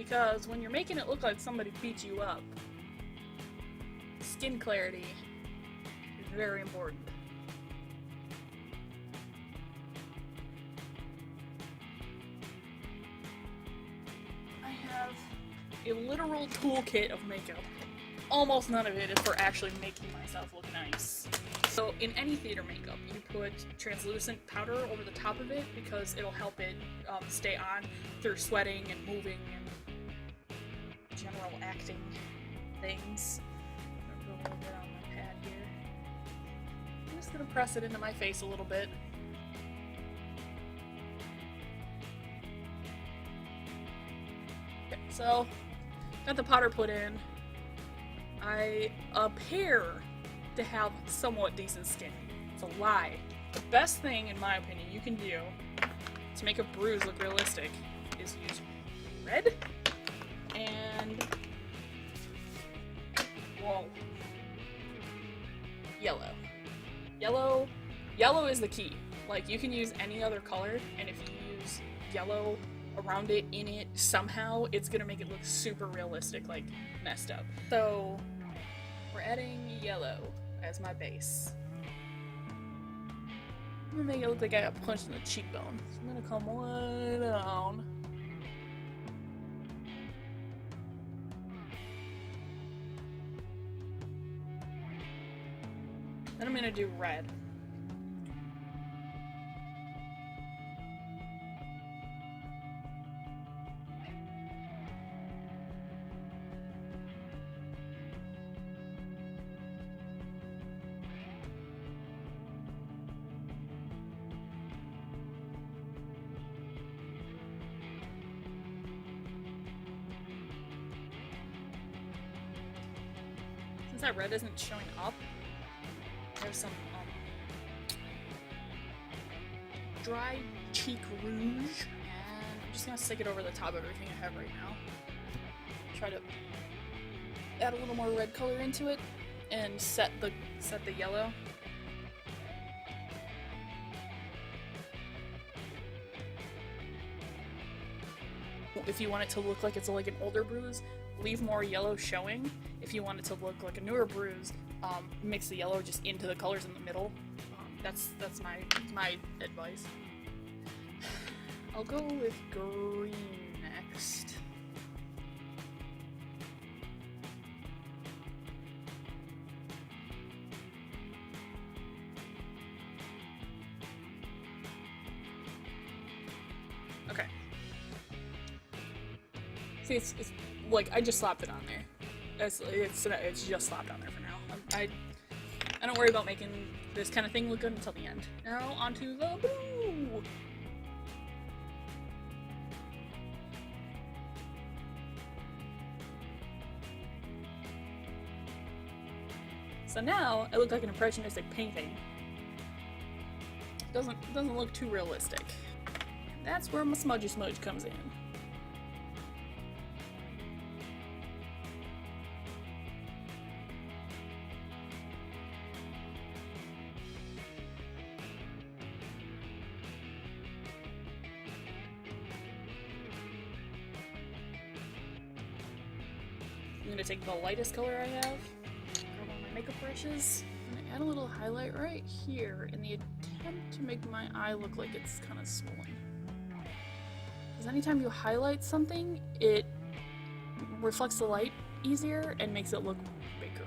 Because when you're making it look like somebody beat you up, skin clarity is very important. I have a literal toolkit of makeup. Almost none of it is for actually making myself look nice. So in any theater makeup, you put translucent powder over the top of it because it'll help it stay on through sweating and moving and general acting things. I'm gonna put a little bit on my pad here. I'm just gonna press it into my face a little bit. Okay, so got the powder put in. I appear to have somewhat decent skin. It's a lie. The best thing, in my opinion, you can do to make a bruise look realistic is use red and yellow. Yellow is the key. Like, you can use any other color, and if you use yellow around it, in it, somehow, it's gonna make it look super realistic, like messed up. So we're adding yellow as my base. I'm gonna make it look like I got punched in the cheekbone. So I'm gonna come way down. Then I'm gonna do red. Since that red isn't showing up, there's some dry cheek rouge, and I'm just gonna stick it over the top of everything I have right now. Try to add a little more red color into it and set the yellow. If you want it to look like it's like an older bruise, leave more yellow showing. If you want it to look like a newer bruise, mix the yellow just into the colors in the middle. That's my advice. I'll go with green next. Okay. See, it's like I just slapped it on there. It's just slapped on there for now. I don't worry about making this kind of thing look good until the end. Now onto the blue. So now I look like an impressionistic painting. Doesn't look too realistic. That's where my smudgy smudge comes in. I'm gonna take the lightest color I have, grab all my makeup brushes, I'm gonna add a little highlight right here in the attempt to make my eye look like it's kind of swollen. Because anytime you highlight something, it reflects the light easier and makes it look bigger.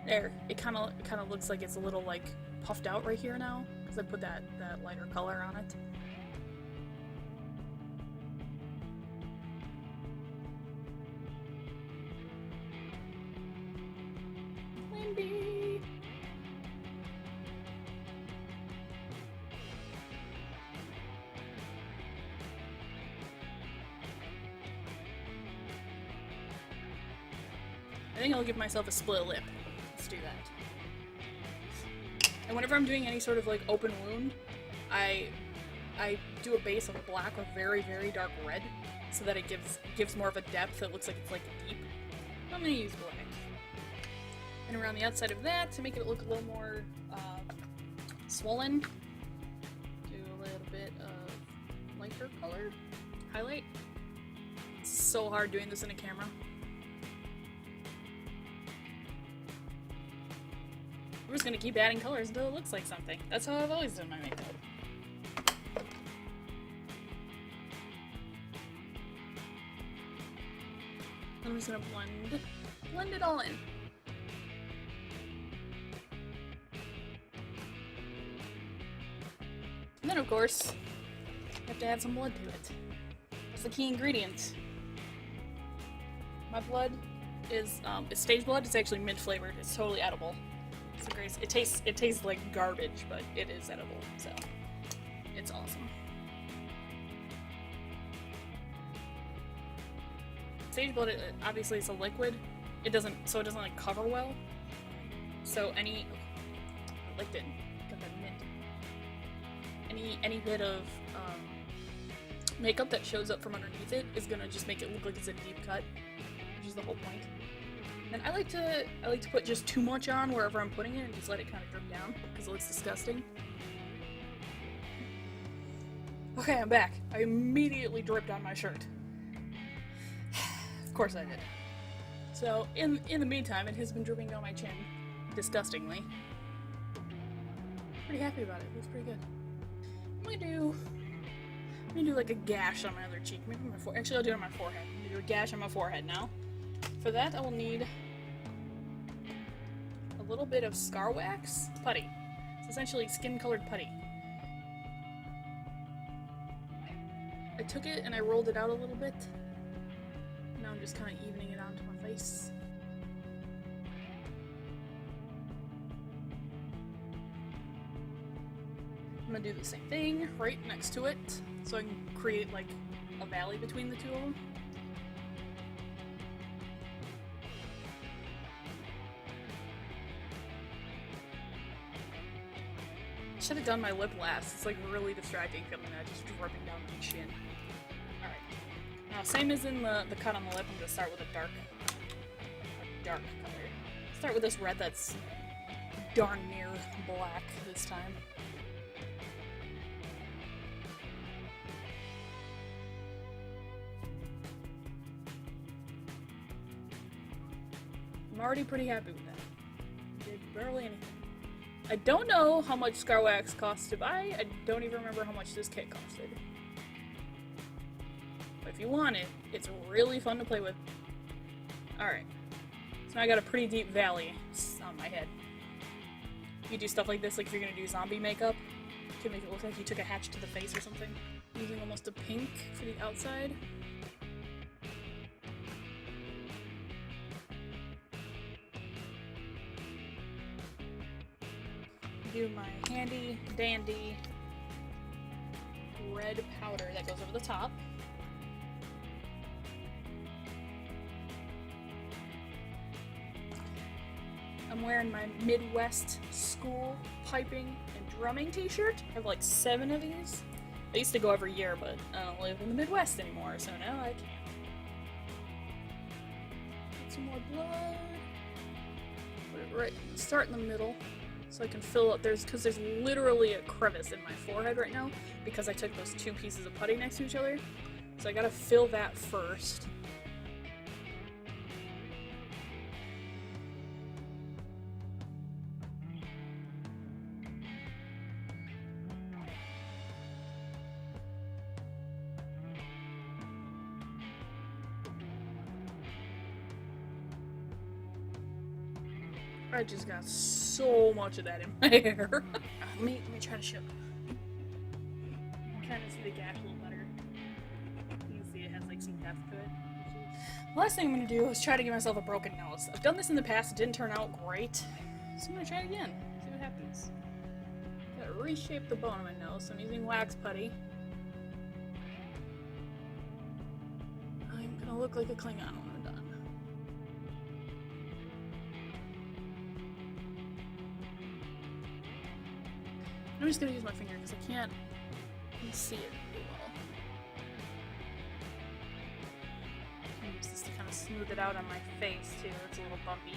There, it kind of looks like it's a little like puffed out right here now because I put that lighter color on it. Lindy. I think I'll give myself a split lip. Let's do that. And whenever I'm doing any sort of like open wound, I I do a base of black or very, very dark red so that it gives more of a depth. It looks like it's like deep. I'm gonna use black. And around the outside of that, to make it look a little more swollen, do a little bit of lighter color highlight. It's so hard doing this in a camera. We're just gonna keep adding colors until it looks like something. That's how I've always done my makeup. I'm just gonna blend it all in. And then, of course, you have to add some blood to it. That's the key ingredient. My blood is it's stage blood. It's actually mint flavored. It's totally edible. It's a great. It tastes like garbage, but it is edible. So it's awesome. Sage blood, obviously, it's a liquid. It doesn't like cover well. So I liked it. Got that mint. Any bit of makeup that shows up from underneath it is gonna just make it look like it's a deep cut, which is the whole point. And I like to put just too much on wherever I'm putting it and just let it kind of drip down because it looks disgusting. Okay, I'm back. I immediately dripped on my shirt. Of course I did. So, in the meantime, it has been dripping down my chin disgustingly. Pretty happy about it. It was pretty good. I'm gonna do like a gash on my other cheek. Maybe my forehead. Actually, I'll do it on my forehead. I'm gonna do a gash on my forehead now. For that, I will need a little bit of Scar Wax putty. It's essentially skin-colored putty. I took it and I rolled it out a little bit. Now I'm just kind of evening it onto my face. I'm gonna do the same thing right next to it, so I can create like a valley between the two of them. Should have done my lip last. It's like really distracting feeling that just dripping down my chin. Alright. Now, same as in the cut on the lip, I'm gonna start with a dark color. Start with this red that's darn near black this time. I'm already pretty happy with that. Did barely anything. I don't know how much Scar Wax costs to buy. I don't even remember how much this kit costed. But if you want it, it's really fun to play with. Alright. So now I got a pretty deep valley on my head. You do stuff like this, like if you're gonna do zombie makeup, to make it look like you took a hatchet to the face or something. Using almost a pink for the outside. Do my handy dandy red powder that goes over the top. I'm wearing my Midwest school piping and drumming t-shirt. I have like 7 of these. I used to go every year, but I don't live in the Midwest anymore, so now I can't. Get some more blood. Put it right, start in the middle. So I can fill up, because there's literally a crevice in my forehead right now because I took those 2 pieces of putty next to each other. So I gotta fill that first. I just got so much of that in my hair. let me try to show. I'm trying to see the gash a little better. You can see it has like some depth to it. The last thing I'm gonna do is try to give myself a broken nose. I've done this in the past, it didn't turn out great. So I'm gonna try it again, see what happens. Gotta reshape the bone of my nose, so I'm using wax putty. I'm gonna look like a Klingon when I'm done. I'm just gonna use my finger because I can't can see it really well. I can use this to kind of smooth it out on my face too. It's a little bumpy.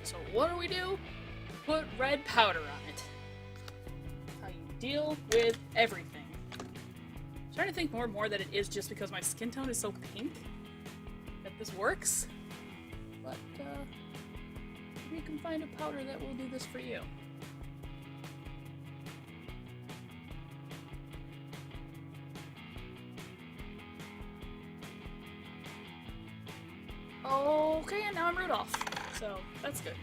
So what do? Put red powder on it. How you deal with everything. I'm starting to think more and more that it is just because my skin tone is so pink that this works. But maybe you can find a powder that will do this for you. Okay, and now I'm Rudolph. So, that's good.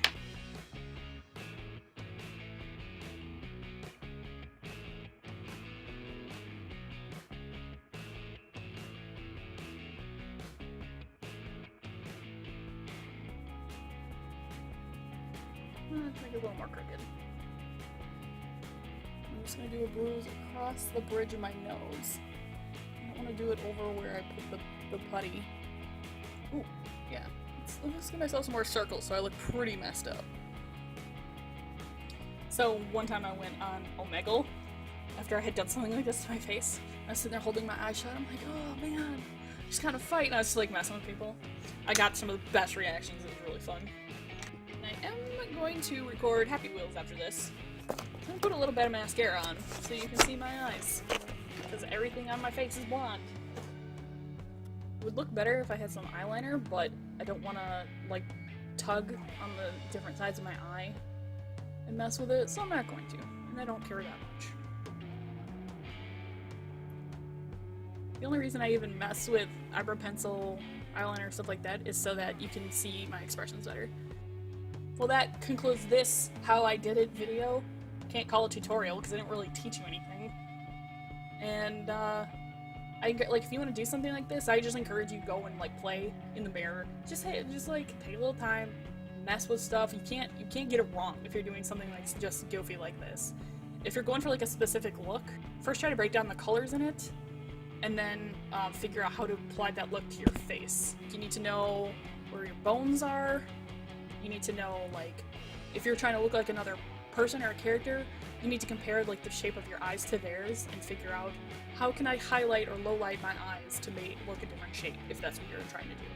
Let's make it a little more crooked. I'm just going to do a bruise across the bridge of my nose. I don't want to do it over where I put the putty. Ooh, yeah. Let's give myself some more circles so I look pretty messed up. So one time I went on Omegle after I had done something like this to my face. I was sitting there holding my eye shut. I'm like, oh man, just kind of fight. And I was just like messing with people. I got some of the best reactions. It was really fun. I am going to record Happy Wheels after this. I'm going to put a little bit of mascara on so you can see my eyes. Because everything on my face is blonde. It would look better if I had some eyeliner, but I don't want to, like, tug on the different sides of my eye and mess with it, so I'm not going to. And I don't care that much. The only reason I even mess with eyebrow pencil, eyeliner, stuff like that is so that you can see my expressions better. Well, that concludes this How I Did It video. Can't call it a tutorial because I didn't really teach you anything. And, if you want to do something like this, I just encourage you to go and, like, play in the mirror. Just take a little time, mess with stuff. You can't get it wrong if you're doing something like just goofy like this. If you're going for, like, a specific look, first try to break down the colors in it, and then figure out how to apply that look to your face. You need to know where your bones are. You need to know, like, if you're trying to look like another person or a character, you need to compare, like, the shape of your eyes to theirs and figure out how can I highlight or low light my eyes to make look a different shape if that's what you're trying to do.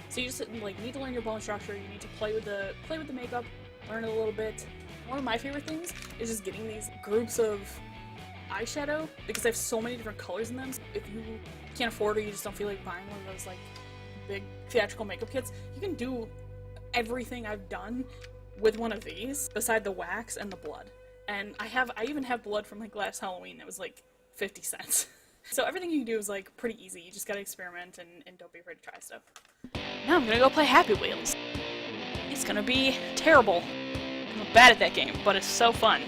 So you just, like, need to learn your bone structure. You need to play with the makeup, learn it a little bit. One of my favorite things is just getting these groups of eyeshadow because they have so many different colors in them. If you can't afford or you just don't feel like buying one of those, like, big theatrical makeup kits, you can do everything I've done with one of these beside the wax and the blood. And I even have blood from, like, last Halloween that was like 50 cents. So everything you can do is, like, pretty easy. You just gotta experiment and don't be afraid to try stuff. Now I'm gonna go play Happy Wheels. It's gonna be terrible. I'm bad at that game, but it's so fun.